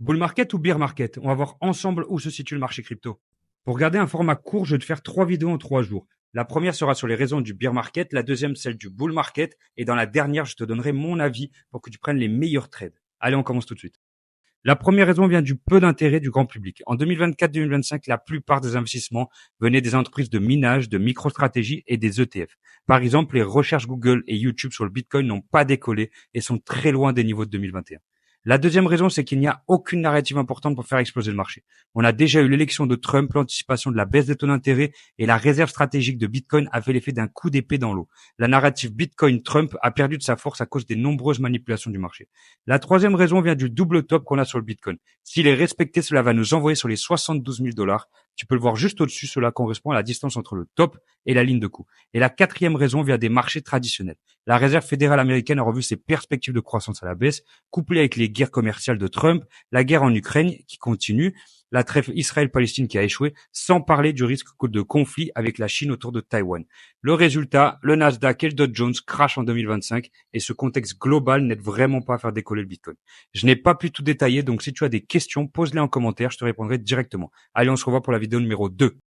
Bull market ou bear market? On va voir ensemble où se situe le marché crypto. Pour garder un format court, je vais te faire 3 vidéos en 3 jours. La première sera sur les raisons du bear market, la deuxième celle du bull market, et dans la dernière, je te donnerai mon avis pour que tu prennes les meilleurs trades. Allez, on commence tout de suite. La première raison vient du peu d'intérêt du grand public. En 2024-2025, la plupart des investissements venaient des entreprises de minage, de micro-stratégie et des ETF. Par exemple, les recherches Google et YouTube sur le Bitcoin n'ont pas décollé et sont très loin des niveaux de 2021. La deuxième raison, c'est qu'il n'y a aucune narrative importante pour faire exploser le marché. On a déjà eu l'élection de Trump, l'anticipation de la baisse des taux d'intérêt et la réserve stratégique de Bitcoin a fait l'effet d'un coup d'épée dans l'eau. La narrative Bitcoin-Trump a perdu de sa force à cause des nombreuses manipulations du marché. La troisième raison vient du double top qu'on a sur le Bitcoin. S'il est respecté, cela va nous envoyer sur les 72 000 $. Tu peux le voir juste au-dessus. Cela correspond à la distance entre le top et la ligne de coup. Et la quatrième raison vient des marchés traditionnels. La Réserve fédérale américaine a revu ses perspectives de croissance à la baisse, couplées avec les guerres commerciales de Trump, la guerre en Ukraine qui continue, la trêve Israël-Palestine qui a échoué, sans parler du risque de conflit avec la Chine autour de Taïwan. Le résultat, le Nasdaq et le Dow Jones crachent en 2025 et ce contexte global n'aide vraiment pas à faire décoller le Bitcoin. Je n'ai pas pu tout détailler, donc si tu as des questions, pose-les en commentaire, je te répondrai directement. Allez, on se revoit pour la vidéo numéro 2.